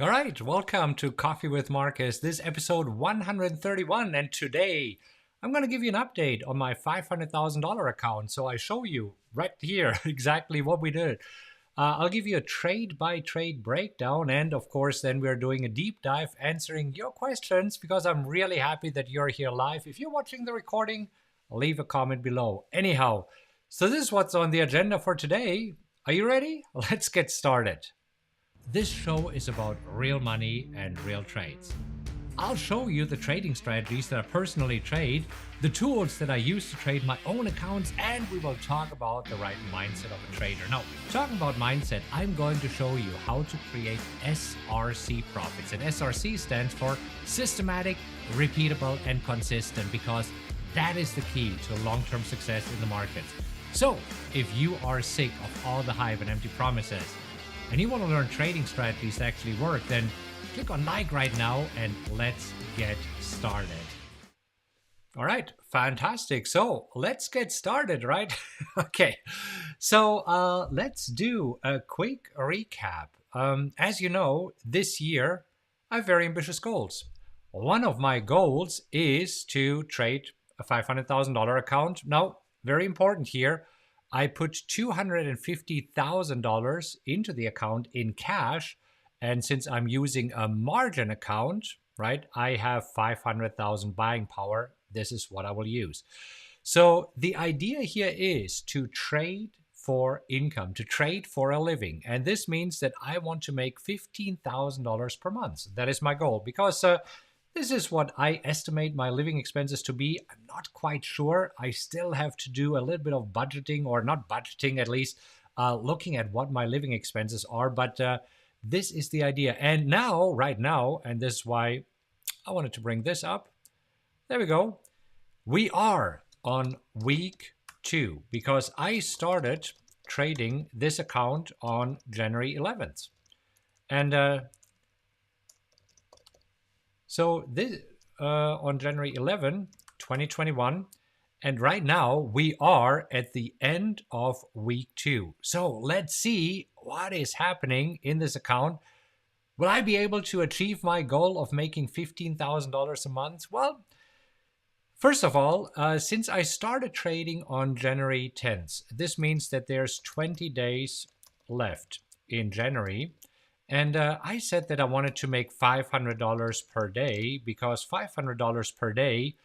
All right, welcome to Coffee with Markus. This is episode 131, and today I'm going to give you an update on my $500,000 account. So I show you right here exactly what we did. I'll give you a trade-by-trade breakdown, and of course, then we're doing a deep dive answering your questions because I'm really happy that you're here live. If you're watching the recording, leave a comment below. Anyhow, so this is what's on the agenda for today. Are you ready? Let's get started. This show is about real money and real trades. I'll show you the trading strategies that I personally trade, the tools that I use to trade my own accounts, and we will talk about the right mindset of a trader. Now, talking about mindset, I'm going to show you how to create SRC profits. And SRC stands for systematic, repeatable, and consistent, because that is the key to long-term success in the markets. So, if you are sick of all the hype and empty promises, and you want to learn trading strategies that actually work, then click on like right now and let's get started. All right, fantastic. So let's get started, right? Okay, so let's do a quick recap. As you know, this year I have very ambitious goals. One of my goals is to trade a $500,000 account. Now, very important here, I put $250,000 into the account in cash. And since I'm using a margin account, right, I have 500,000 buying power. This is what I will use. So the idea here is to trade for income, to trade for a living. And this means that I want to make $15,000 per month. That is my goal, because this is what I estimate my living expenses to be. I'm not quite sure. I still have to do a little bit of budgeting, or not budgeting, at least looking at what my living expenses are. But this is the idea. And now, right now, and this is why I wanted to bring this up. There we go. We are on week 2 because I started trading this account on January 11th. And so this on January 11, 2021, and right now we are at the end of week 2. So let's see what is happening in this account. Will I be able to achieve my goal of making $15,000 a month? Well, first of all, since I started trading on January 10th, this means that there's 20 days left in January. And I said that I wanted to make $500 per day, because $500 per day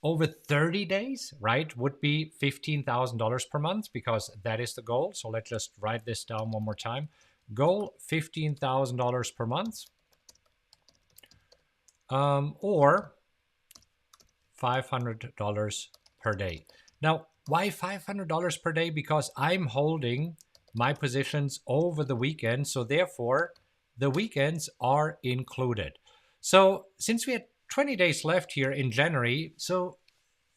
over 30 days, right, would be $15,000 per month, because that is the goal. So let's just write this down one more time. Goal, $15,000 per month, or $500 per day. Now, why $500 per day? Because I'm holding my positions over the weekend, so therefore the weekends are included. So since we had 20 days left here in January, so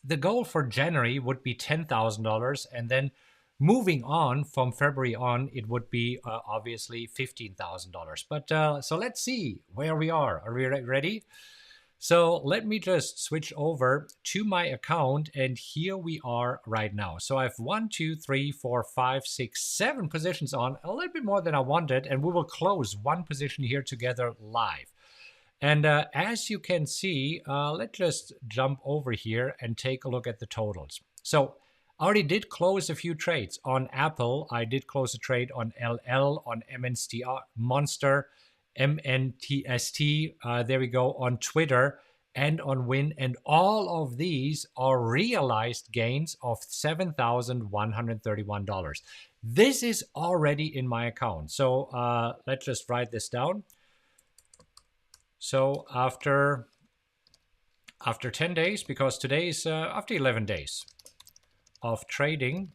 the goal for January would be $10,000, and then moving on from February on, it would be obviously $15,000. But so let's see where we are. Are we ready? So let me just switch over to my account, and here we are right now. So I have 1, 2, 3, 4, 5, 6, 7 positions on, a little bit more than I wanted, and we will close one position here together live. And as you can see, let's just jump over here and take a look at the totals. So I already did close a few trades on Apple. I did close a trade on LL, on MNST, Monster, MNTST, there we go, on Twitter and on WYNN, and all of these are realized gains of $7,131. This is already in my account. So let's just write this down. So after 10 days, because today is after 11 days of trading,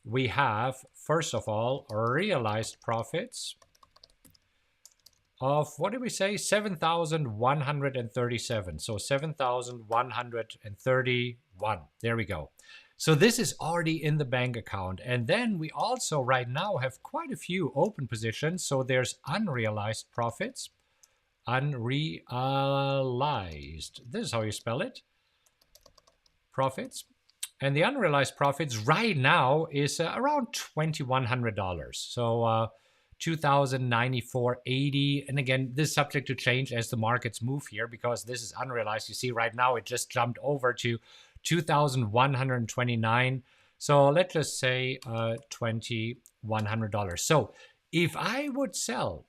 we have, first of all, realized profits of, what did we say, 7,137. So 7,131. There we go. So this is already in the bank account. And then we also right now have quite a few open positions. So there's unrealized profits. Unrealized. This is how you spell it. Profits. And the unrealized profits right now is around $2,100. So 2094.80. And again, this is subject to change as the markets move here because this is unrealized. You see right now it just jumped over to 2,129. So let's just say $2,100. So if I would sell,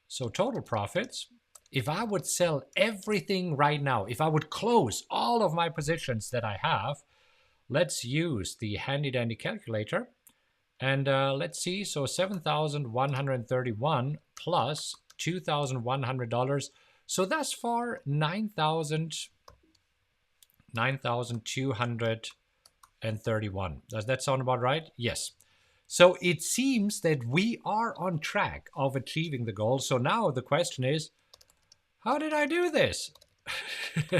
so total profits, if I would sell everything right now, if I would close all of my positions that I have, let's use the handy dandy calculator. And let's see, so 7,131 plus $2,100. So thus far, 9,231. Does that sound about right? Yes. So it seems that we are on track of achieving the goal. So now the question is, how did I do this?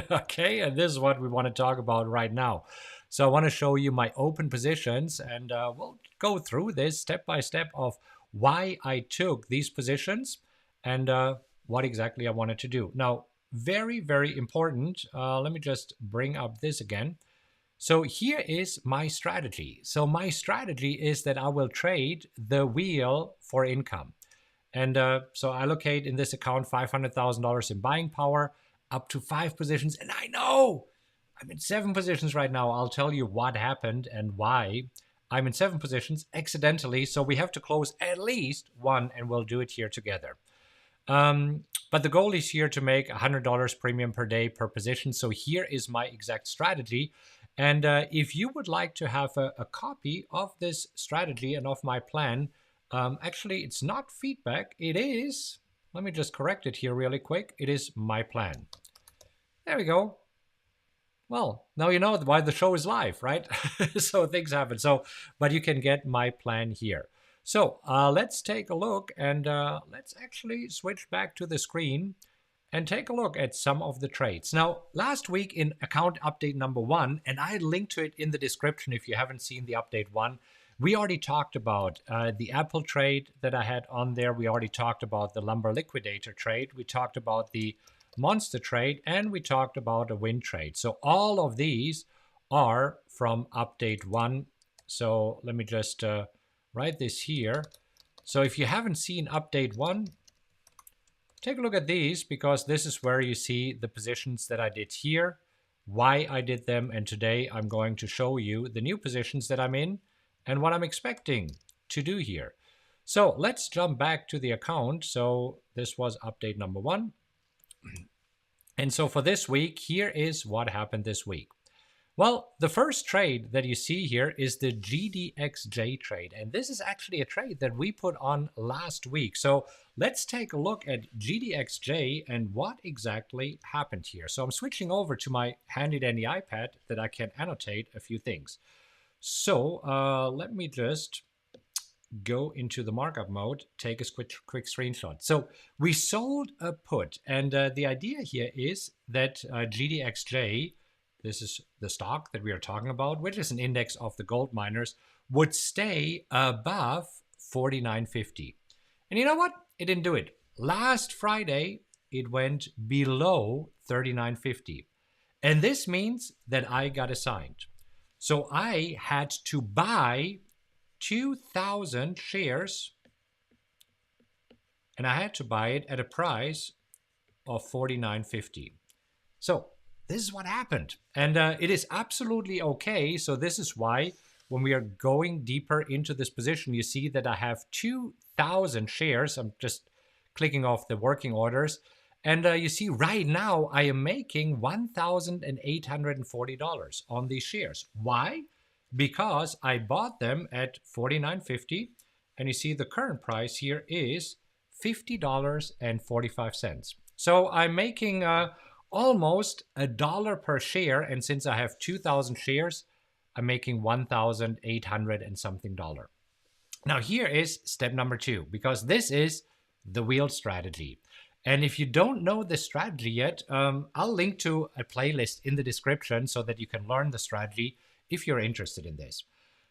Okay, and this is what we want to talk about right now. So I want to show you my open positions, and we'll go through this step by step of why I took these positions and what exactly I wanted to do. Now, very, very important. Let me just bring up this again. So here is my strategy. So my strategy is that I will trade the wheel for income. And so I allocate in this account $500,000 in buying power, up to 5 positions. And I know I'm in 7 positions right now. I'll tell you what happened and why I'm in 7 positions accidentally. So we have to close at least one, and we'll do it here together. But the goal is here to make $100 premium per day per position. So here is my exact strategy. And if you would like to have a copy of this strategy and of my plan, actually, it's not feedback. It is, let me just correct it here really quick. It is my plan. There we go. Well, now you know why the show is live, right? So things happen. So, but you can get my plan here. So let's take a look, and let's actually switch back to the screen and take a look at some of the trades. Now, last week in account update number 1, and I linked to it in the description if you haven't seen the update 1, we already talked about the Apple trade that I had on there. We already talked about the lumber liquidator trade. We talked about the monster trade, and we talked about a WYNN trade. So all of these are from update 1. So let me just write this here. So if you haven't seen update 1, take a look at these, because this is where you see the positions that I did here, why I did them, and today I'm going to show you the new positions that I'm in and what I'm expecting to do here. So let's jump back to the account. So this was update number 1. And so for this week, here is what happened this week. Well, the first trade that you see here is the GDXJ trade. And this is actually a trade that we put on last week. So let's take a look at GDXJ and what exactly happened here. So I'm switching over to my handy dandy iPad that I can annotate a few things. So let me just go into the markup mode, take a quick screenshot. So we sold a put, and the idea here is that GDXJ, this is the stock that we are talking about, which is an index of the gold miners, would stay above 49.50. And you know what? It didn't do it. Last Friday, it went below 39.50. And this means that I got assigned. So I had to buy 2,000 shares, and I had to buy it at a price of 49.50. So this is what happened, and it is absolutely okay. So this is why when we are going deeper into this position, you see that I have 2,000 shares. I'm just clicking off the working orders, and you see right now I am making $1,840 on these shares. Why? Because I bought them at $49.50, and you see the current price here is $50.45. So I'm making almost $1 per share, and since I have 2,000 shares, I'm making $1,800 and something. Now here is step number 2, because this is the wheel strategy. And if you don't know the strategy yet, I'll link to a playlist in the description so that you can learn the strategy if you're interested in this.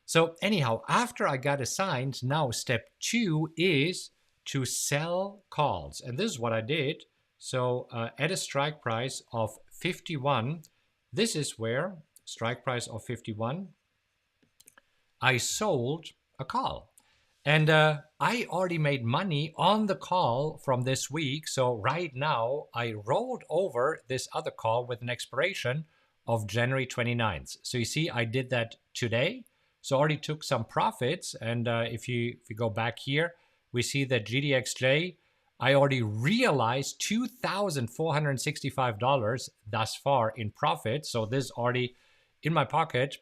So anyhow, after I got assigned, now step 2 is to sell calls. And this is what I did. So at a strike price of 51, this is where, strike price of 51, I sold a call. And I already made money on the call from this week. So right now I rolled over this other call with an expiration of January 29th. So you see, I did that today. So I already took some profits. And if you go back here, we see that GDXJ, I already realized $2,465 thus far in profit. So this is already in my pocket,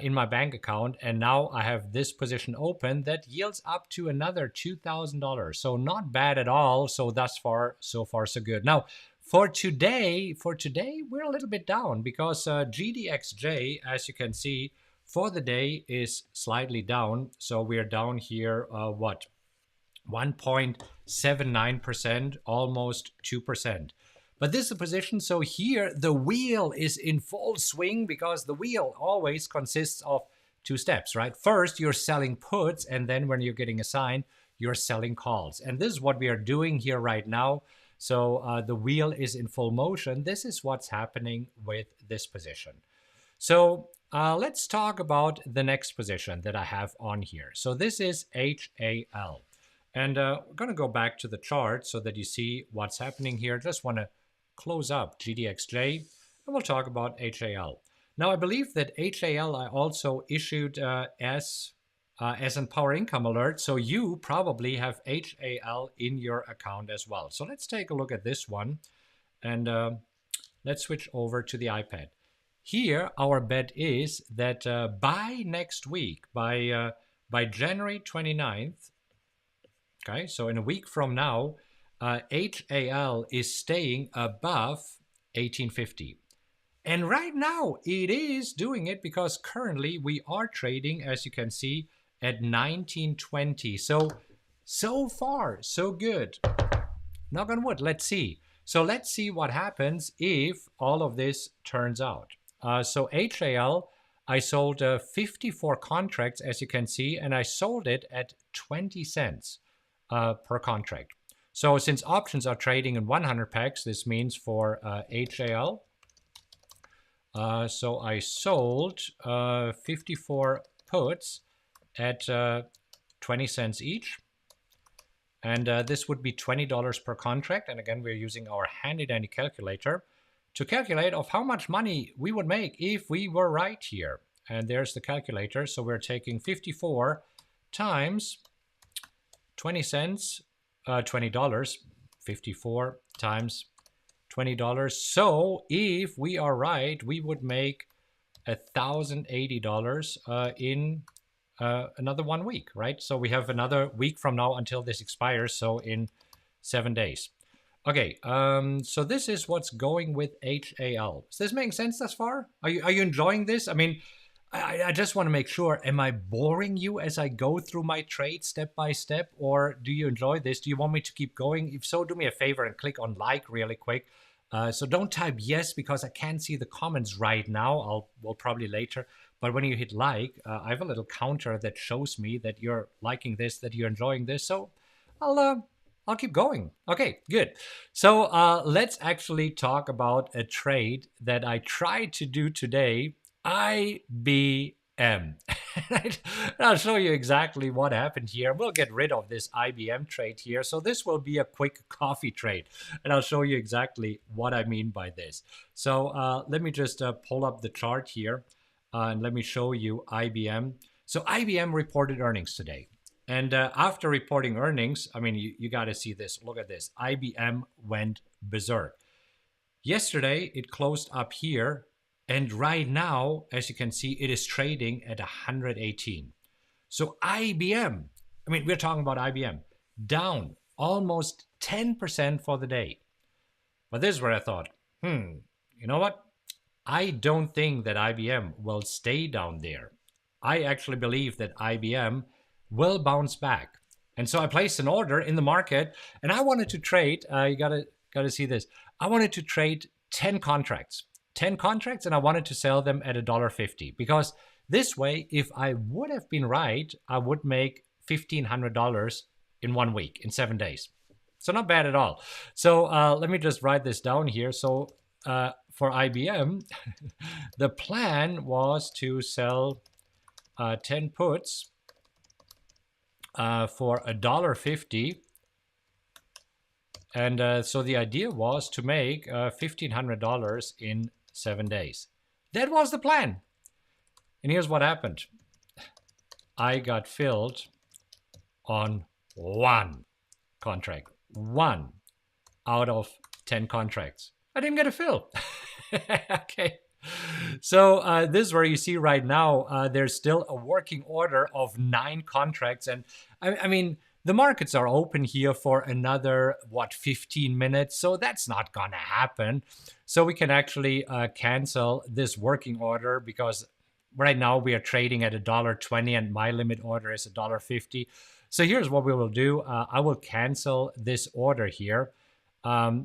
in my bank account. And now I have this position open that yields up to another $2,000. So not bad at all. So thus far, so good. Now, for today, we're a little bit down because GDXJ, as you can see, for the day is slightly down. So we are down here, 1.79%, almost 2%. But this is a position, so here the wheel is in full swing because the wheel always consists of two steps, right? First, you're selling puts, and then when you're getting assigned, you're selling calls. And this is what we are doing here right now. So the wheel is in full motion. This is what's happening with this position. So let's talk about the next position that I have on here. So this is HAL. And we're going to go back to the chart so that you see what's happening here. Just want to close up GDXJ, and we'll talk about HAL. Now, I believe that HAL I also issued as an power income alert, so you probably have HAL in your account as well. So let's take a look at this one, and let's switch over to the iPad. Here, our bet is that by next week, by January 29th, okay, so in a week from now, HAL is staying above 1850. And right now it is doing it because currently we are trading, as you can see, at 1920. So far, so good. Knock on wood, let's see. So let's see what happens if all of this turns out. So HAL, I sold 54 contracts, as you can see, and I sold it at 20 cents per contract. So since options are trading in 100 packs, this means for HAL, so I sold 54 puts at 20 cents each. And this would be $20 per contract. And again, we're using our handy dandy calculator to calculate of how much money we would make if we were right here. And there's the calculator. So we're taking 54 times 20 cents, $20, 54 times $20. So if we are right, we would make $1,080 in another 1 week, right? So we have another week from now until this expires, so in 7 days. Okay, so this is what's going with HAL. Is this making sense thus far? Are you enjoying this? I mean, I just want to make sure, am I boring you as I go through my trade step by step, or do you enjoy this? Do you want me to keep going? If so, do me a favor and click on like really quick. So don't type yes because I can't see the comments right now. We'll probably later. But when you hit like, I have a little counter that shows me that you're liking this, that you're enjoying this. So I'll keep going. Okay, good. So let's actually talk about a trade that I tried to do today. IBM. I'll show you exactly what happened here. We'll get rid of this IBM trade here. So this will be a quick coffee trade. And I'll show you exactly what I mean by this. So let me just pull up the chart here. And let me show you IBM. So IBM reported earnings today. And after reporting earnings, I mean, you got to see this. Look at this. IBM went berserk. Yesterday, it closed up here. And right now, as you can see, it is trading at 118. So IBM, I mean, we're talking about IBM, down almost 10% for the day. But this is where I thought, you know what? I don't think that IBM will stay down there. I actually believe that IBM will bounce back. And so I placed an order in the market, and I wanted to trade, you gotta see this. I wanted to trade 10 contracts. 10 contracts, and I wanted to sell them at $1.50 because this way, if I would have been right, I would make $1,500 in 1 week, in 7 days. So not bad at all. So let me just write this down here. So for IBM, the plan was to sell 10 puts for $1.50. And so the idea was to make $1,500 in 7 days. That was the plan. And here's what happened. I got filled on one contract. 1 out of 10 contracts. I didn't get a fill. Okay. So this is where you see right now, there's still a working order of 9 contracts. And I mean, the markets are open here for another, 15 minutes. So that's not going to happen. So we can actually cancel this working order because right now we are trading at $1.20 and my limit order is $1.50. So here's what we will do. I will cancel this order here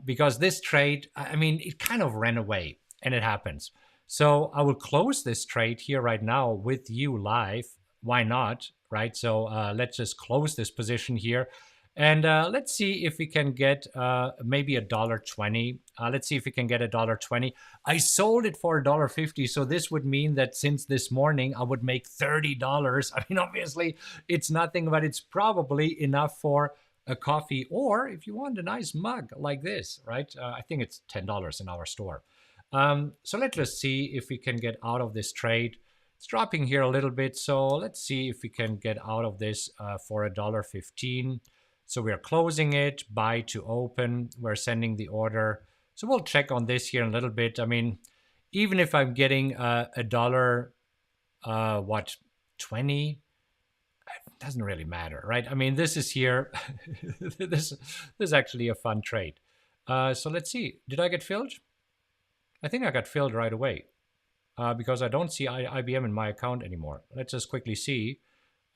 because this trade, I mean, it kind of ran away and it happens. So I will close this trade here right now with you live. Why not, right? So let's just close this position here. And let's see if we can get maybe $1.20. Let's see if we can get $1.20. I sold it for $1.50. So this would mean that since this morning, I would make $30. I mean, obviously, it's nothing, but it's probably enough for a coffee. Or if you want a nice mug like this, right? I think it's $10 in our store. So let's just see if we can get out of this trade. It's dropping here a little bit. So let's see if we can get out of this for $1.15. So we're closing it, buy to open, we're sending the order. So we'll check on this here in a little bit. I mean, even if I'm getting $1, 20, it doesn't really matter, right? I mean, this is here, this is actually a fun trade. So let's see, did I get filled? I think I got filled right away because I don't see IBM in my account anymore. Let's just quickly see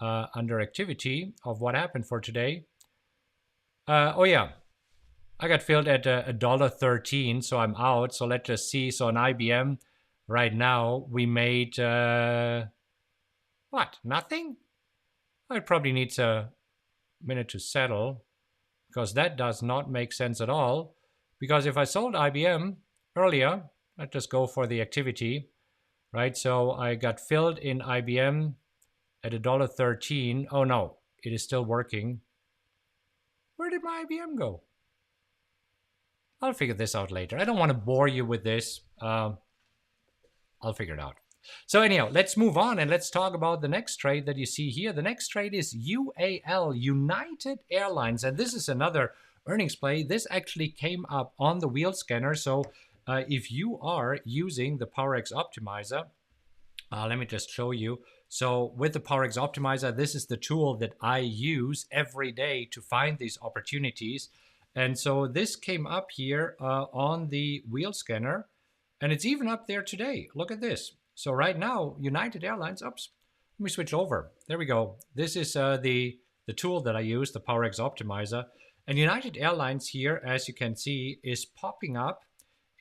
under activity of what happened for today. Oh yeah, I got filled at $1.13, so I'm out. So let's just see. So on IBM, right now we made what? Nothing? It probably needs a minute to settle because that does not make sense at all. Because if I sold IBM earlier, let's just go for the activity, right? So I got filled in IBM at $1.13. Oh no, it is still working. Where did my IBM go? I'll figure this out later. I don't want to bore you with this. I'll figure it out. So anyhow, let's move on and let's talk about the next trade that you see here. The next trade is UAL, United Airlines. And this is another earnings play. This actually came up on the wheel scanner. So if you are using the PowerX Optimizer, let me just show you. So with the PowerX Optimizer, this is the tool that I use every day to find these opportunities. And so this came up here on the wheel scanner, and it's even up there today. Look at this. So right now, United Airlines, oops, let me switch over. There we go. This is the tool that I use, the PowerX Optimizer. And United Airlines here, as you can see, is popping up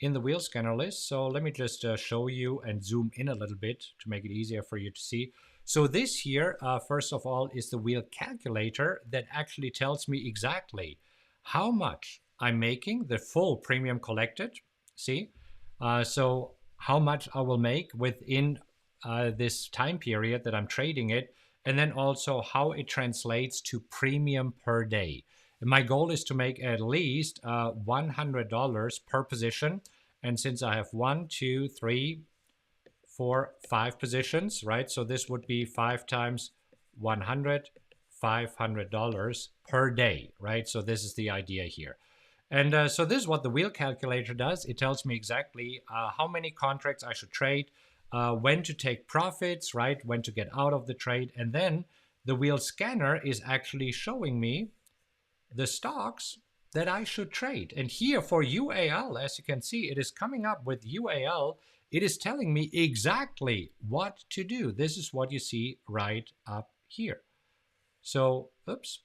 in the wheel scanner list. So let me just show you and zoom in a little bit to make it easier for you to see. So this here, first of all, is the wheel calculator that actually tells me exactly how much I'm making, the full premium collected. See? So how much I will make within this time period that I'm trading it, and then also how it translates to premium per day. And my goal is to make at least $100 per position. And since I have 1, 2, 3, 4, 5 positions, right? So this would be 5 times 100, $500 per day, right? So this is the idea here. And so this is what the wheel calculator does. It tells me exactly how many contracts I should trade, when to take profits, right? When to get out of the trade. And then the wheel scanner is actually showing me the stocks that I should trade. And here for UAL, as you can see, it is coming up with UAL. It is telling me exactly what to do. This is what you see right up here. So, oops,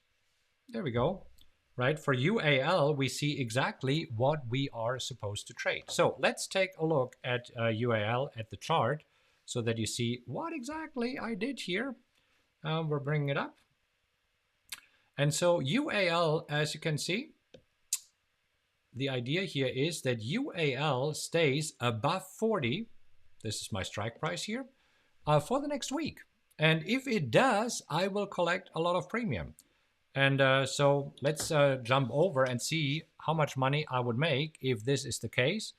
there we go. Right, for UAL, we see exactly what we are supposed to trade. So let's take a look at UAL at the chart so that you see what exactly I did here. We're bringing it up. And so UAL, as you can see, the idea here is that UAL stays above 40. This is my strike price here for the next week. And if it does, I will collect a lot of premium. And so let's jump over and see how much money I would make if this is the case.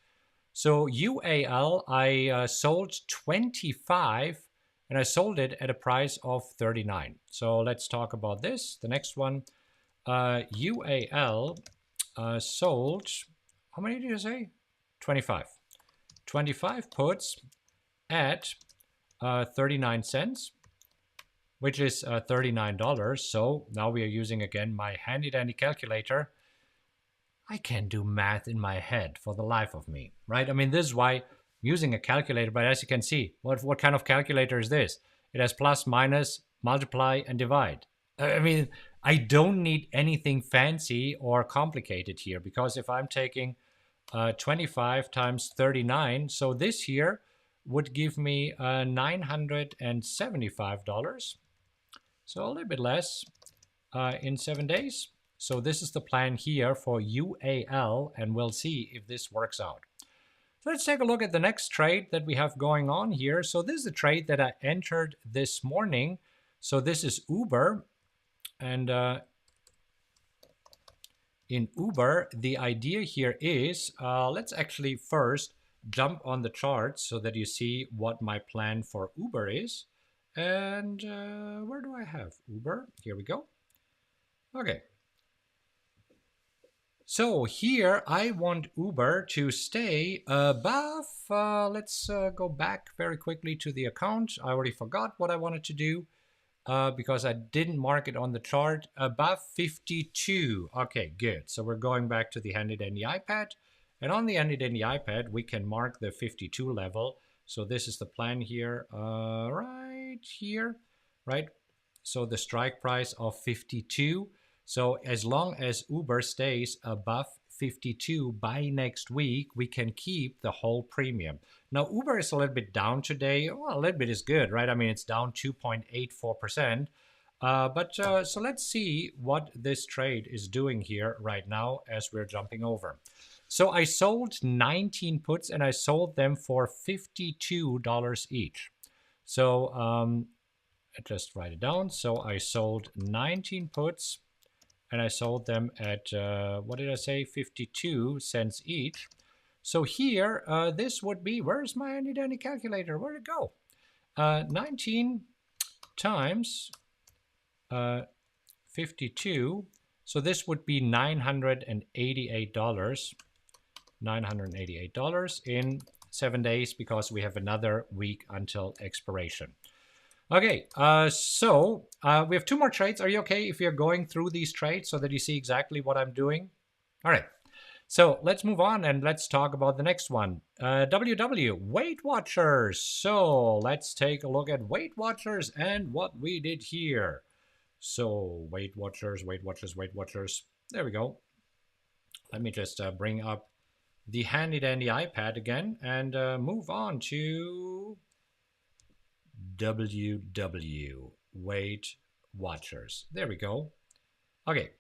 So UAL, I sold 25 and I sold it at a price of 39. So let's talk about this. The next one, UAL sold, how many did you say? 25. 25 puts at 39 cents, which is $39. So now we are using again my handy dandy calculator. I can't do math in my head for the life of me, right? I mean, this is why I'm using a calculator, but as you can see, what kind of calculator is this? It has plus, minus, multiply, and divide. I mean, I don't need anything fancy or complicated here, because if I'm taking 25 times 39, so this here would give me $975. So a little bit less in 7 days. So this is the plan here for UAL, and we'll see if this works out. So let's take a look at the next trade that we have going on here. So this is a trade that I entered this morning. So this is Uber. And in Uber, the idea here is, let's actually first jump on the chart so that you see what my plan for Uber is. And where do I have Uber? Here we go. Okay. So here I want Uber to stay above, let's go back very quickly to the account. I already forgot what I wanted to do because I didn't mark it on the chart. Above 52. Okay, good. So we're going back to the handy dandy iPad. And on the handy dandy iPad, we can mark the 52 level. So this is the plan here, right here, right? So the strike price of 52. So as long as Uber stays above 52 by next week, we can keep the whole premium. Now, Uber is a little bit down today. Well, a little bit is good, right? I mean, it's down 2.84%. So let's see what this trade is doing here right now as we're jumping over. So I sold 19 puts and I sold them for $52 each. So I just write it down. So I sold 19 puts and I sold them at, what did I say, 52 cents each. So here, this would be, where's my handy dandy calculator? Where'd it go? 19 times 52. So this would be $988. $988 in 7 days because we have another week until expiration. Okay, so we have 2 more trades. Are you okay if you're going through these trades so that you see exactly what I'm doing? All right, so let's move on and let's talk about the next one. WW, Weight Watchers. So let's take a look at Weight Watchers and what we did here. So Weight Watchers, Weight Watchers, Weight Watchers. There we go. Let me just bring up the handy dandy iPad again and move on to WW, Weight Watchers. There we go. Okay,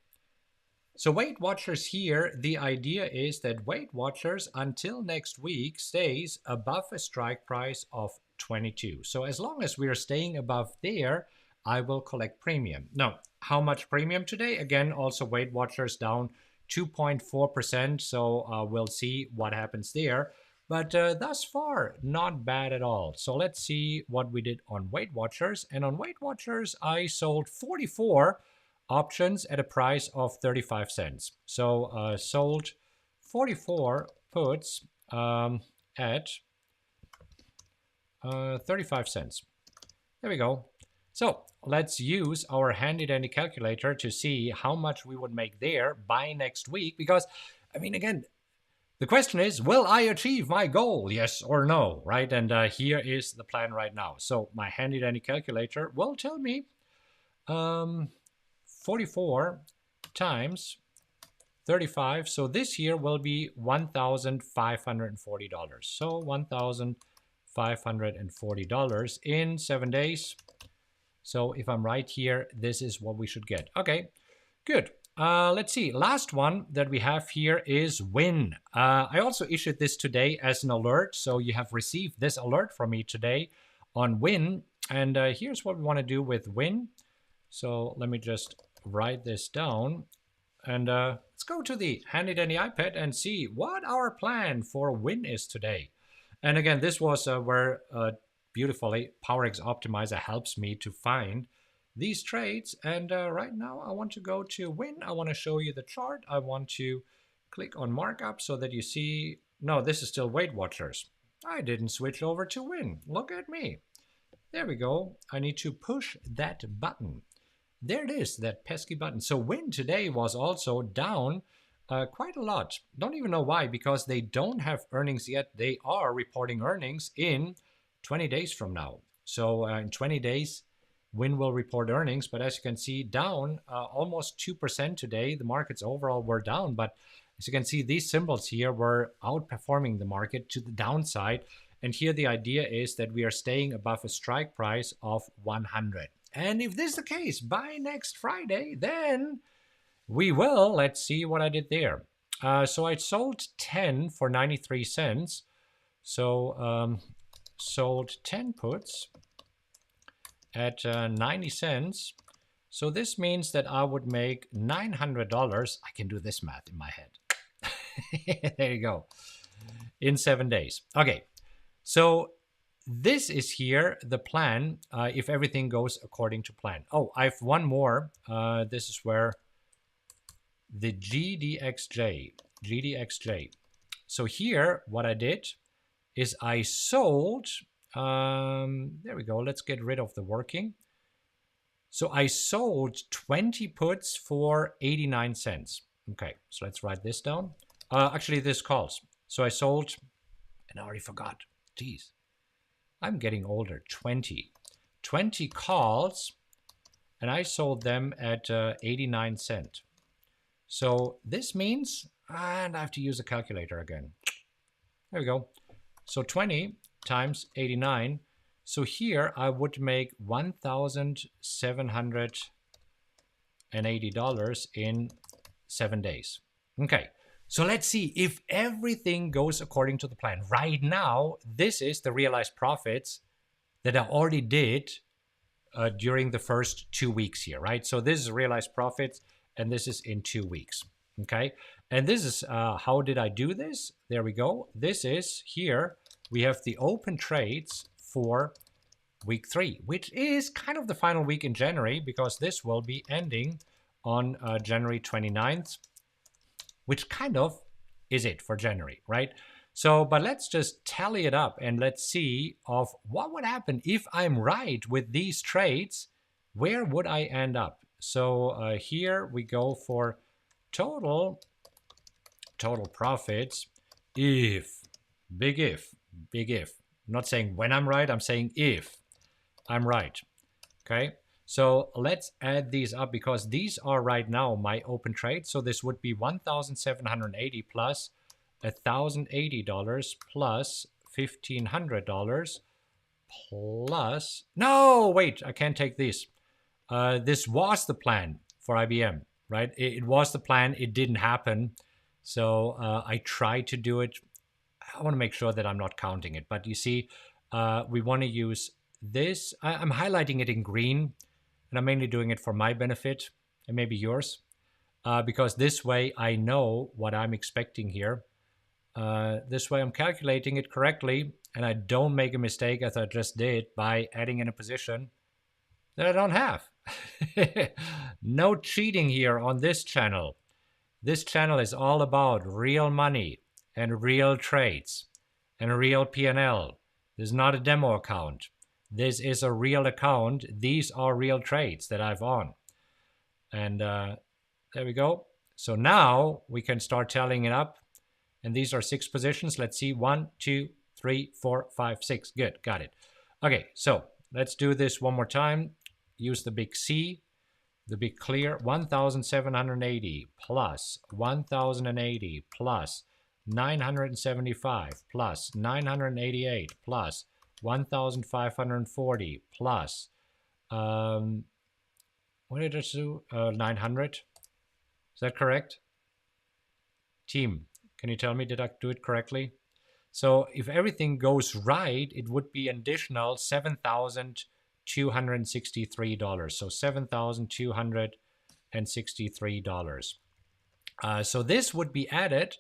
so Weight Watchers here, the idea is that Weight Watchers until next week stays above a strike price of 22. So as long as we are staying above there, I will collect premium. Now, how much premium today? Again, also Weight Watchers down 2.4%. So we'll see what happens there. But thus far, not bad at all. So let's see what we did on Weight Watchers. And on Weight Watchers, I sold 44 options at a price of 35 cents. So sold 44 puts at 35 cents. There we go. So let's use our handy dandy calculator to see how much we would make there by next week. Because, I mean, again, the question is, will I achieve my goal? Yes or no, right? And here is the plan right now. So my handy dandy calculator will tell me 44 times 35. So this year will be $1,540. So $1,540 in 7 days. So if I'm right here, this is what we should get. Okay, good. Let's see. Last one that we have here is WYNN. I also issued this today as an alert. So you have received this alert from me today on WYNN. And here's what we want to do with WYNN. So let me just write this down. And let's go to the handy dandy iPad and see what our plan for WYNN is today. And again, this was where beautifully PowerX Optimizer helps me to find these trades. And right now I want to go to WYNN. I want to show you the chart. I want to click on markup so that you see, no, this is still Weight Watchers. I didn't switch over to WYNN. Look at me. There we go. I need to push that button. There it is, that pesky button. So WYNN today was also down quite a lot. Don't even know why, because they don't have earnings yet. They are reporting earnings in 20 days from now. So in 20 days, WYNN will report earnings. But as you can see, down almost 2% today. The markets overall were down. But as you can see, these symbols here were outperforming the market to the downside. And here the idea is that we are staying above a strike price of 100. And if this is the case, by next Friday, then we will. Let's see what I did there. So I sold 10 for 93 cents. So sold 10 puts at 90 cents. So this means that I would make $900. I can do this math in my head. There you go. In 7 days. Okay. So this is here the plan if everything goes according to plan. Oh, I have one more. This is where the GDXJ. So here what I did is I sold, there we go, let's get rid of the working. So I sold 20 puts for 89 cents. Okay, so let's write this down. Actually, this calls. So I sold, and I already forgot. Geez. I'm getting older, 20 calls, and I sold them at 89 cents. So this means, and I have to use a calculator again. There we go. So 20 times 89. So here I would make $1,780 in 7 days. Okay. So let's see if everything goes according to the plan. Right now, this is the realized profits that I already did during the first 2 weeks here, right? So this is realized profits, and this is in 2 weeks, okay? And this is, how did I do this? There we go. This is here, we have the open trades for week 3, which is kind of the final week in January, because this will be ending on January 29th. Which kind of is it for January, right? So, but let's just tally it up and let's see of what would happen if I'm right with these trades. Where would I end up? So here we go for total profits. If, big if. I'm not saying when I'm right, I'm saying if I'm right, okay? So let's add these up because these are right now my open trades. So this would be 1,780 plus $1,080 plus $1,500 plus, no, wait, I can't take these. This was the plan for IBM, right? It was the plan. It didn't happen. So I tried to do it. I want to make sure that I'm not counting it. But you see, we want to use this. I'm highlighting it in green. And I'm mainly doing it for my benefit and maybe yours, because this way I know what I'm expecting here. This way I'm calculating it correctly and I don't make a mistake as I just did by adding in a position that I don't have. No cheating here on this channel. This channel is all about real money and real trades and a real P&L. This is not a demo account. This is a real account. These are real trades that I've on. And there we go. So now we can start tallying it up. And these are 6 positions. Let's see. 1, 2, 3, 4, 5, 6. Good. Got it. Okay. So let's do this one more time. Use the big C, the big clear. 1,780 plus 1,080 plus 975 plus 988 plus 1,540 plus, what did I do? 900. Is that correct? Team, can you tell me, did I do it correctly? So if everything goes right, it would be an additional $7,263. So $7,263. So this would be added.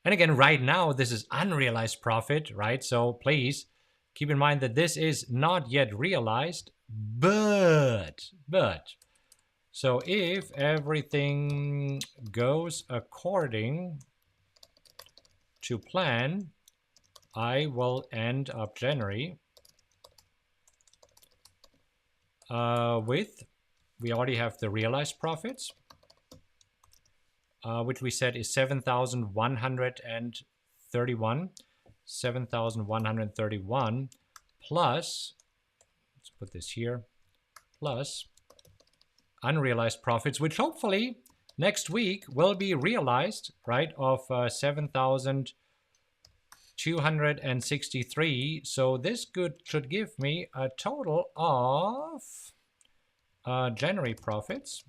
And again, right now, this is unrealized profit, right? So please keep in mind that this is not yet realized, but, so if everything goes according to plan, I will end up January with, we already have the realized profits, which we said is 7,131. 7,131 plus, let's put this here, plus unrealized profits, which hopefully next week will be realized, right, of 7,263. So this should give me a total of January profits.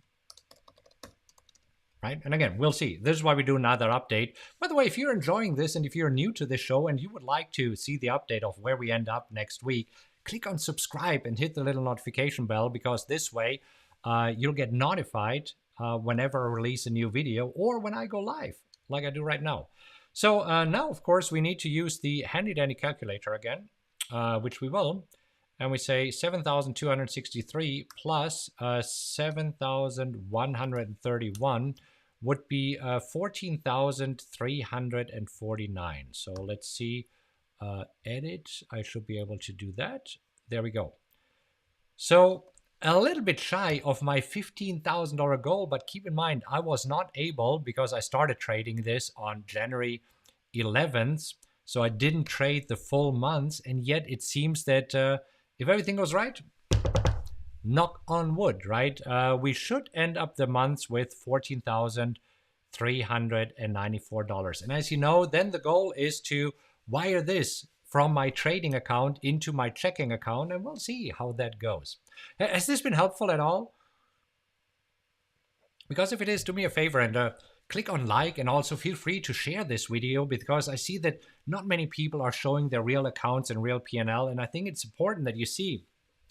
Right? And again, we'll see. This is why we do another update. By the way, if you're enjoying this and if you're new to this show and you would like to see the update of where we end up next week, click on subscribe and hit the little notification bell, because this way you'll get notified whenever I release a new video or when I go live, like I do right now. So now, of course, we need to use the handy dandy calculator again, which we will. And we say 7,263 plus 7,131 would be 14,349. So let's see, edit, I should be able to do that. There we go. So a little bit shy of my $15,000 goal, but keep in mind, I was not able, because I started trading this on January 11th. So I didn't trade the full months, and yet it seems that if everything goes right, knock on wood, right? We should end up the months with $14,394. And as you know, then the goal is to wire this from my trading account into my checking account, and we'll see how that goes. Has this been helpful at all? Because if it is, do me a favor and click on like, and also feel free to share this video, because I see that not many people are showing their real accounts and real P&L, and I think it's important that you see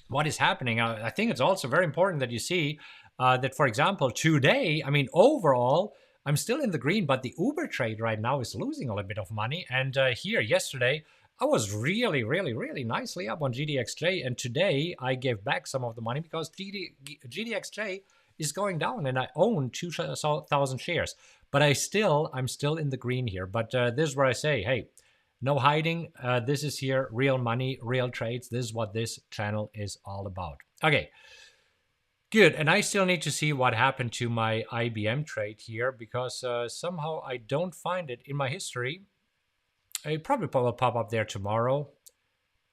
what is happening. I think it's also very important that you see that, for example, today, I mean, overall, I'm still in the green, but the Uber trade right now is losing a little bit of money. And here, yesterday, I was really, really, really nicely up on GDXJ, and today I gave back some of the money because GDXJ is going down, and I own 2,000 shares. But I'm still in the green here. But this is where I say, hey, no hiding. This is here, real money, real trades. This is what this channel is all about. Okay, good. And I still need to see what happened to my IBM trade here, because somehow I don't find it in my history. It probably will pop up there tomorrow.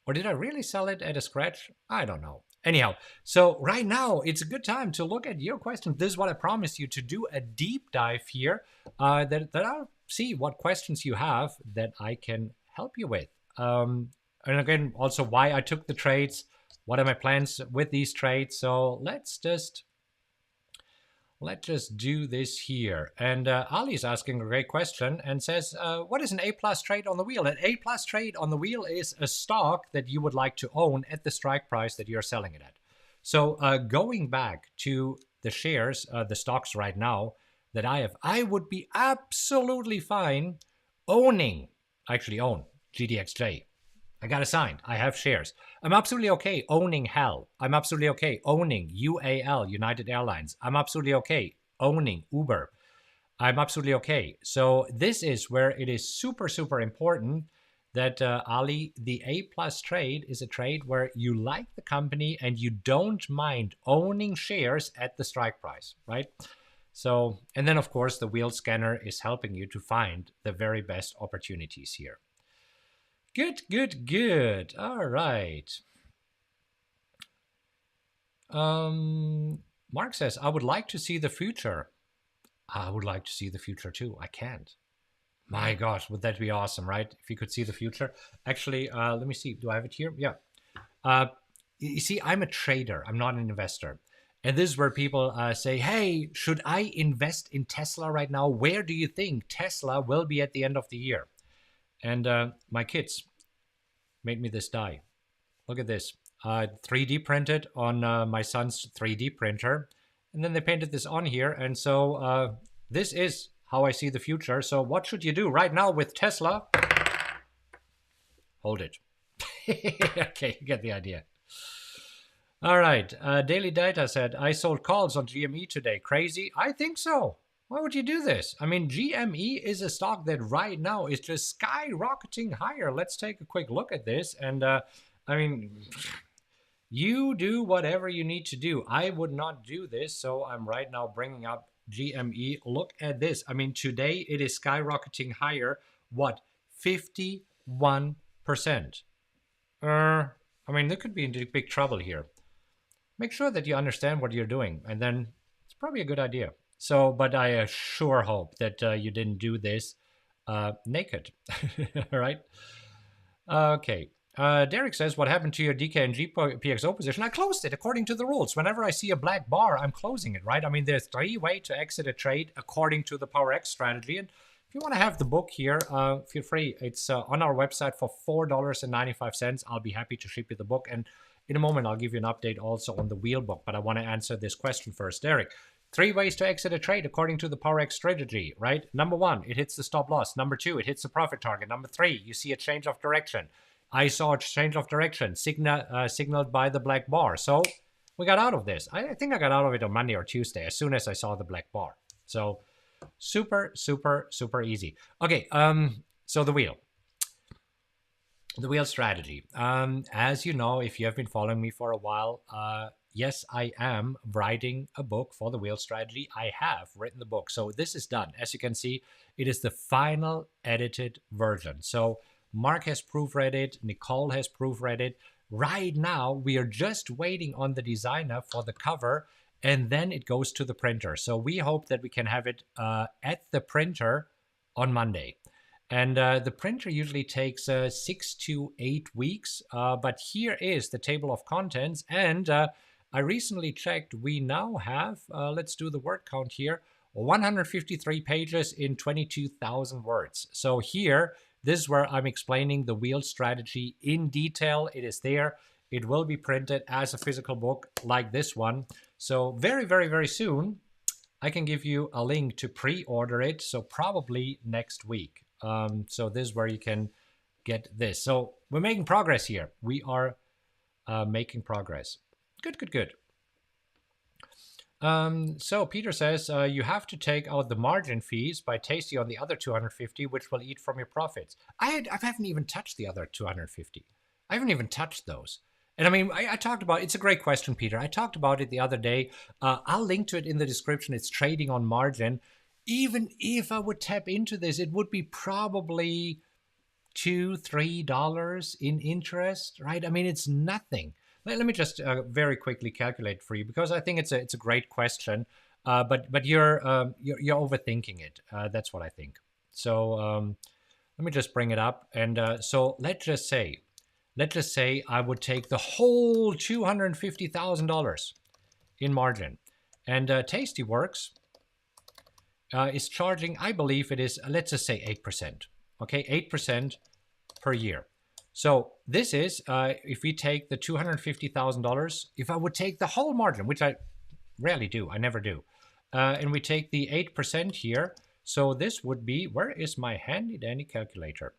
Or did I really sell it at a scratch? I don't know. Anyhow, so right now, it's a good time to look at your questions. This is what I promised you, to do a deep dive here, that I'll see what questions you have that I can help you with. And again, also why I took the trades, what are my plans with these trades. So let's just do this here. And Ali is asking a great question and says, what is an A+ trade on the wheel? An A+ trade on the wheel is a stock that you would like to own at the strike price that you're selling it at. So going back to the shares, the stocks right now that I have, I would be absolutely fine owning, actually own GDXJ. I got it signed. I have shares. I'm absolutely okay owning HAL. I'm absolutely okay owning UAL, United Airlines. I'm absolutely okay owning Uber. I'm absolutely okay. So this is where it is super, super important that, Ali, the A+ trade is a trade where you like the company and you don't mind owning shares at the strike price, right? So, and then of course the wheel scanner is helping you to find the very best opportunities here. Good, good, good. All right. Mark says, I would like to see the future. I would like to see the future too. I can't. My gosh, would that be awesome, right? If you could see the future. Actually, let me see. Do I have it here? Yeah. You see, I'm a trader. I'm not an investor. And this is where people say, hey, should I invest in Tesla right now? Where do you think Tesla will be at the end of the year? And my kids made me this die. Look at this. 3D printed on my son's 3D printer. And then they painted this on here. And so this is how I see the future. So what should you do right now with Tesla? Hold it. Okay, you get the idea. All right. Daily Data said, I sold calls on GME today. Crazy? I think so. Why would you do this? I mean, GME is a stock that right now is just skyrocketing higher. Let's take a quick look at this. And I mean, you do whatever you need to do. I would not do this. So I'm right now bringing up GME. Look at this. I mean, today it is skyrocketing higher. What? 51%. I mean, there could be in big trouble here. Make sure that you understand what you're doing, and then it's probably a good idea. So, but I sure hope that you didn't do this naked. All right. Okay. Derek says, what happened to your DK and GPXO position? I closed it according to the rules. Whenever I see a black bar, I'm closing it, right? I mean, there's 3 ways to exit a trade according to the PowerX strategy. And if you want to have the book here, feel free. It's on our website for $4.95. I'll be happy to ship you the book. And in a moment, I'll give you an update also on the wheel book. But I want to answer this question first. Derek, 3 ways to exit a trade according to the PowerX strategy, right? Number 1, it hits the stop loss. Number 2, it hits the profit target. Number 3, you see a change of direction. I saw a change of direction signaled by the black bar. So we got out of this. I think I got out of it on Monday or Tuesday as soon as I saw the black bar. So super, super, super easy. Okay, so the wheel strategy. As you know, if you have been following me for a while, yes, I am writing a book for the wheel strategy. I have written the book. So this is done. As you can see, it is the final edited version. So Mark has proofread it. Nicole has proofread it. Right now, we are just waiting on the designer for the cover, and then it goes to the printer. So we hope that we can have it at the printer on Monday. And the printer usually takes 6 to 8 weeks. But here is the table of contents. And I recently checked. We now have, let's do the word count here, 153 pages in 22,000 words. So here, this is where I'm explaining the wheel strategy in detail. It is there. It will be printed as a physical book like this one. So very, very, very soon, I can give you a link to pre-order it. So probably next week. So this is where you can get this. So we're making progress here. We are making progress. Good, good, good. So Peter says, you have to take out the margin fees by Tasty on the other 250, which will eat from your profits. I haven't even touched the other 250. I haven't even touched those. And I mean, I talked about, it's a great question, Peter. I talked about it the other day. I'll link to it in the description. It's trading on margin. Even if I would tap into this, it would be probably $2-3 in interest, right? I mean, it's nothing. Let me just very quickly calculate for you, because I think it's a great question, but you're overthinking it. That's what I think. So let me just bring it up, and so let's just say I would take the whole $250,000 in margin, and Tastyworks is charging, I believe it is, let's just say 8%. Okay, 8% per year. So this is, if we take the $250,000, if I would take the whole margin, which I rarely do, I never do, and we take the 8% here, so this would be, where is my handy dandy calculator?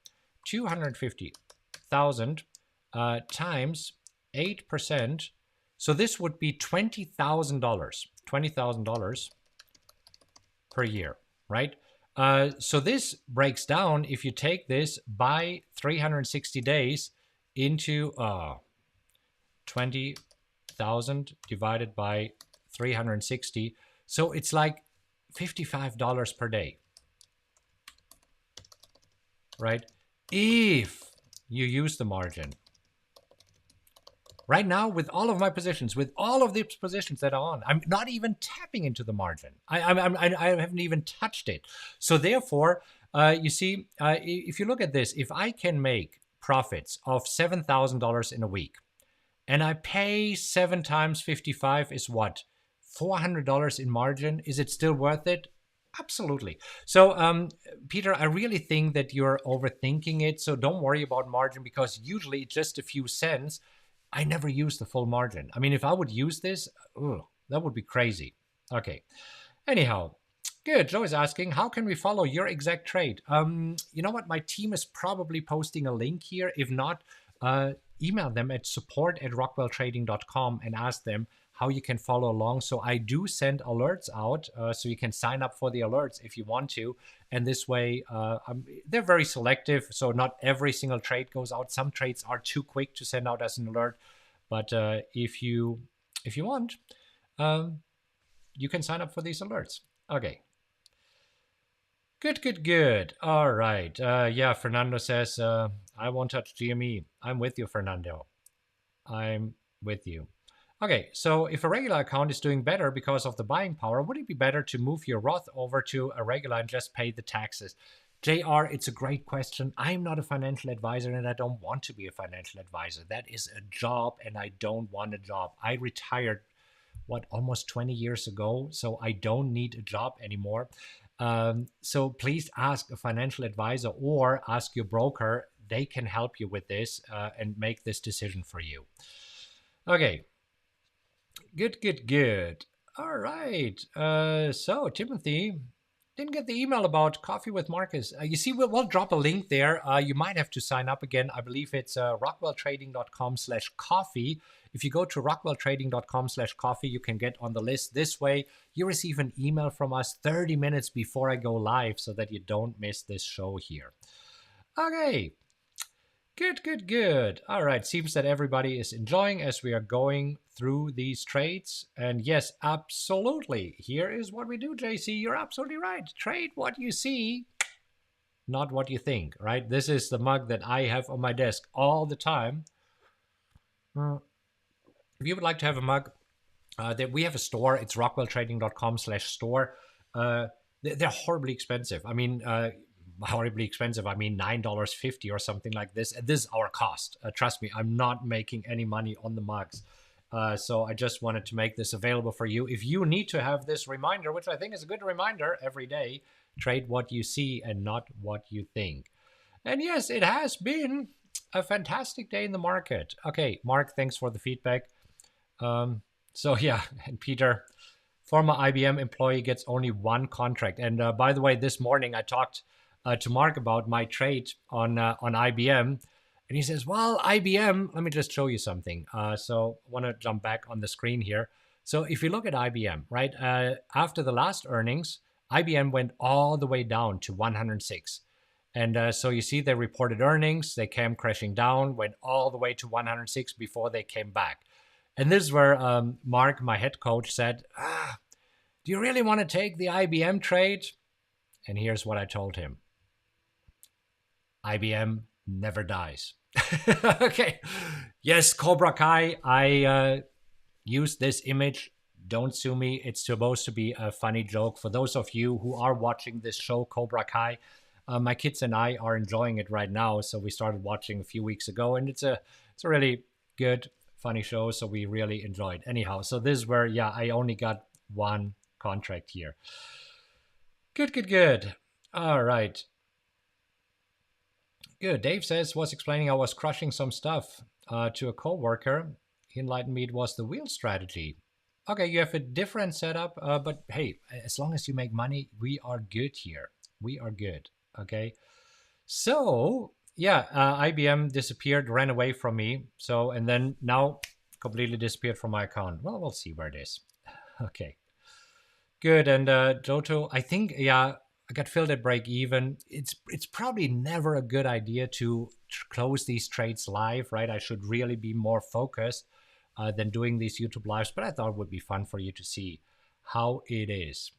250,000 times 8%, so this would be $20,000 per year, right? So this breaks down, if you take this by 360 days into 20,000 divided by 360. So it's like $55 per day, right? If you use the margin. Right now, with all of my positions, with all of these positions that are on, I'm not even tapping into the margin. I haven't even touched it. So therefore, you see, if you look at this, if I can make profits of $7,000 in a week, and I pay 7 times 55 is what? $400 in margin. Is it still worth it? Absolutely. So, Peter, I really think that you're overthinking it. So don't worry about margin because usually it's just a few cents. I never use the full margin. I mean, if I would use this, ugh, that would be crazy. Okay. Anyhow, good. Joe is asking, how can we follow your exact trade? You know what? My team is probably posting a link here. If not, email them at support@rockwelltrading.com and ask them how you can follow along. So I do send alerts out, so you can sign up for the alerts if you want to. And this way, they're very selective. So not every single trade goes out. Some trades are too quick to send out as an alert. But if you want, you can sign up for these alerts. Okay. Good. All right. Yeah, Fernando says, I won't touch GME. I'm with you, Fernando. I'm with you. Okay, so if a regular account is doing better because of the buying power, would it be better to move your Roth over to a regular and just pay the taxes? JR, it's a great question. I'm not a financial advisor and I don't want to be a financial advisor. That is a job and I don't want a job. I retired, almost 20 years ago, so I don't need a job anymore. So please ask a financial advisor or ask your broker. They can help you with this and make this decision for you. Okay. Good. All right. So Timothy didn't get the email about Coffee with Markus. You see, we'll drop a link there. You might have to sign up again. I believe it's rockwelltrading.com/coffee. If you go to rockwelltrading.com/coffee, you can get on the list. This way, you receive an email from us 30 minutes before I go live so that you don't miss this show here. Okay. Good. All right. Seems that everybody is enjoying as we are going through these trades. And yes, absolutely. Here is what we do, JC. You're absolutely right. Trade what you see, not what you think, right? This is the mug that I have on my desk all the time. If you would like to have a mug, that we have a store. It's rockwelltrading.com/store. They're horribly expensive. I mean, horribly expensive. I mean, $9.50 or something like this. And this is our cost. Trust me, I'm not making any money on the mugs. So I just wanted to make this available for you. If you need to have this reminder, which I think is a good reminder every day, trade what you see and not what you think. And yes, it has been a fantastic day in the market. Okay, Mark, thanks for the feedback. So yeah, and Peter, former IBM employee gets only one contract. And by the way, this morning I talked to Mark about my trade on IBM, and he says, "Well, IBM." Let me just show you something. So I want to jump back on the screen here. So if you look at IBM, right after the last earnings, IBM went all the way down to 106, and so you see they reported earnings, they came crashing down, went all the way to 106 before they came back. And this is where Mark, my head coach, said, "Do you really want to take the IBM trade?" And here's what I told him. IBM never dies. Okay. Yes, Cobra Kai. I used this image. Don't sue me. It's supposed to be a funny joke. For those of you who are watching this show, Cobra Kai, my kids and I are enjoying it right now. So we started watching a few weeks ago, and it's a really good, funny show. So we really enjoyed. Anyhow, so this is where, yeah, I only got one contract here. Good. All right. Good. Dave says, was explaining I was crushing some stuff to a coworker. He enlightened me it was the wheel strategy. Okay, you have a different setup, but hey, as long as you make money, we are good here. We are good. Okay. So yeah, IBM disappeared, ran away from me. So, and then now completely disappeared from my account. Well, we'll see where it is. Okay. Good. And Joto, I think, yeah, I got filled at break even. It's probably never a good idea to close these trades live, right? I should really be more focused than doing these YouTube lives, but I thought it would be fun for you to see how it is.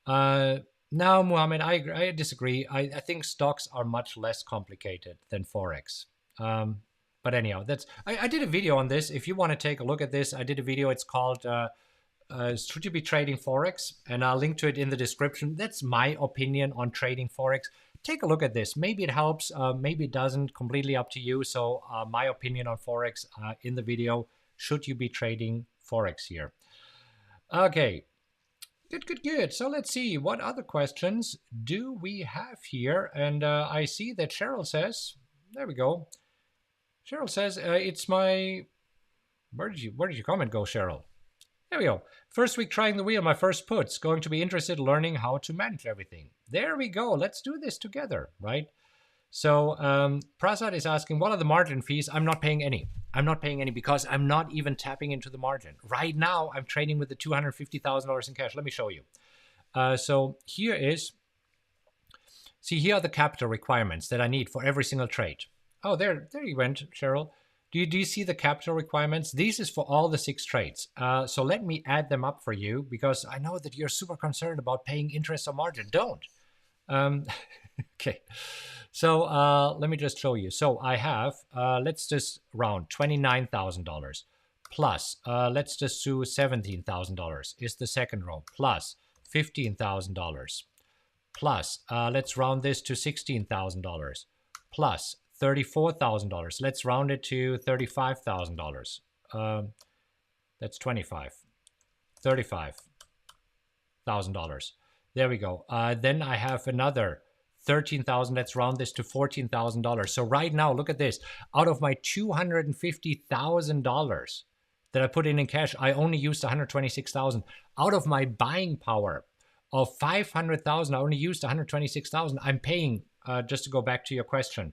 Now, Mohammed, I disagree. I think stocks are much less complicated than Forex. But anyhow, I did a video on this. If you want to take a look at this, I did a video. It's called should you be trading Forex? And I'll link to it in the description. That's my opinion on trading Forex. Take a look at this. Maybe it helps, maybe it doesn't, completely up to you. So my opinion on Forex in the video, should you be trading Forex here? Okay. Good. So let's see, what other questions do we have here? And I see that Cheryl says, there we go. Cheryl says, it's my, where did your comment go, Cheryl? There we go. First week trying the wheel, my first puts. Going to be interested learning how to manage everything. There we go. Let's do this together, right? So Prasad is asking, what are the margin fees? I'm not paying any. I'm not paying any because I'm not even tapping into the margin. Right now, I'm trading with the $250,000 in cash. Let me show you. So here is, see, here are the capital requirements that I need for every single trade. Oh, there you went, Cheryl. Do you see the capital requirements? This is for all the 6 trades. So let me add them up for you because I know that you're super concerned about paying interest on margin. Don't. Okay. So let me just show you. So I have, let's just round $29,000 plus, let's just do $17,000 is the second row plus $15,000 plus, let's round this to $16,000 plus $34,000. Let's round it to $35,000. That's $35,000. There we go. Then I have another 13,000. Let's round this to $14,000. So right now, look at this. Out of my $250,000 that I put in cash, I only used 126,000. Out of my buying power of 500,000, I only used 126,000. I'm paying, just to go back to your question,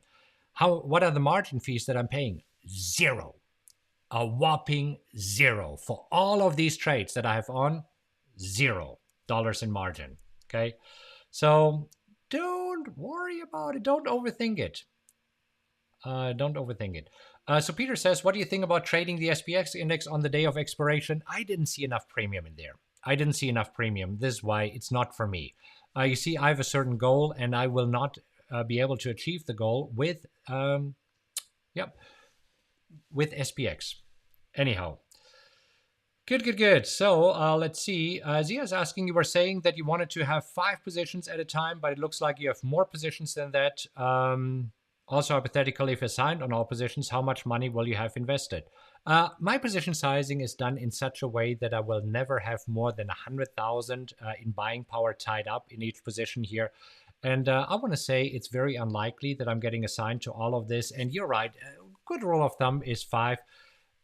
what are the margin fees that I'm paying? Zero. A whopping zero. For all of these trades that I have on, $0 in margin. Okay. So don't worry about it. Don't overthink it. Don't overthink it. So Peter says, what do you think about trading the SPX index on the day of expiration? I didn't see enough premium in there. I didn't see enough premium. This is why it's not for me. You see, I have a certain goal and I will not be able to achieve the goal with, with SPX. Anyhow. Good. So let's see. Zia's asking, you were saying that you wanted to have 5 positions at a time, but it looks like you have more positions than that. Also, hypothetically, if assigned on all positions, how much money will you have invested? My position sizing is done in such a way that I will never have more than 100,000 in buying power tied up in each position here. And I want to say it's very unlikely that I'm getting assigned to all of this. And you're right. A good rule of thumb is 5.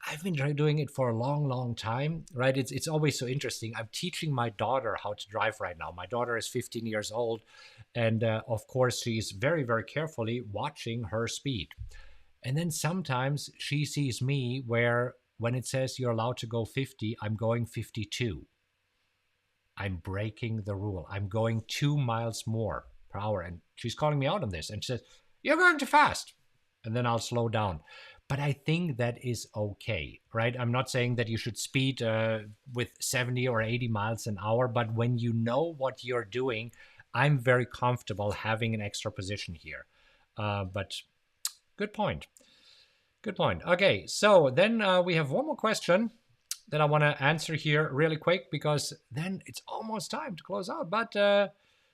I've been doing it for a long time, right? It's always so interesting. I'm teaching my daughter how to drive right now. My daughter is 15 years old. And of course, she's very carefully watching her speed. And then sometimes she sees me where when it says you're allowed to go 50, I'm going 52. I'm breaking the rule. I'm going 2 miles more per hour. And she's calling me out on this. And she says, you're going too fast. And then I'll slow down. But I think that is okay, right? I'm not saying that you should speed with 70 or 80 miles an hour, but when you know what you're doing, I'm very comfortable having an extra position here. But good point. Okay, so then we have one more question that I want to answer here really quick because then it's almost time to close out. But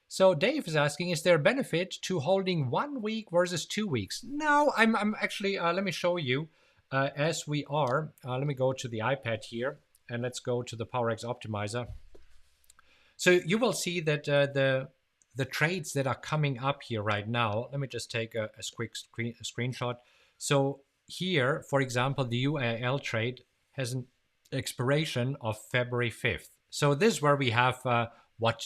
so Dave is asking, is there a benefit to holding 1 week versus 2 weeks? No, I'm actually, let me show you as we are. Let me go to the iPad here and let's go to the PowerX Optimizer. So you will see that the trades that are coming up here right now, let me just take a quick screenshot. So here, for example, the UAL trade has an expiration of February 5th. So this is where we have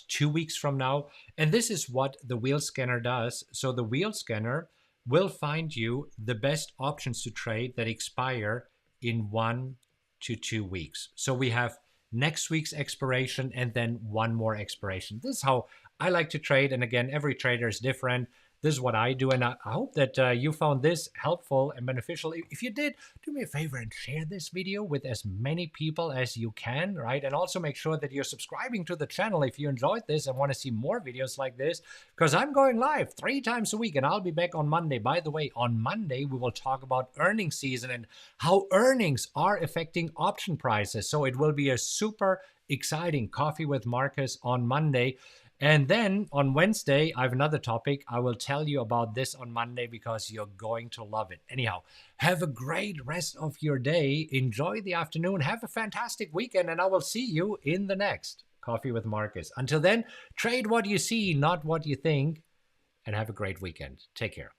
2 weeks from now. And this is what the wheel scanner does. So the wheel scanner will find you the best options to trade that expire in 1 to 2 weeks. So we have next week's expiration and then one more expiration. This is how I like to trade. And again, every trader is different. This is what I do. And I hope that you found this helpful and beneficial. If you did, do me a favor and share this video with as many people as you can, right? And also make sure that you're subscribing to the channel if you enjoyed this and want to see more videos like this, because I'm going live 3 times a week and I'll be back on Monday. By the way, on Monday, we will talk about earnings season and how earnings are affecting option prices. So it will be a super exciting Coffee with Markus on Monday. And then on Wednesday, I have another topic. I will tell you about this on Monday because you're going to love it. Anyhow, have a great rest of your day. Enjoy the afternoon. Have a fantastic weekend. And I will see you in the next Coffee with Markus. Until then, trade what you see, not what you think, and have a great weekend. Take care.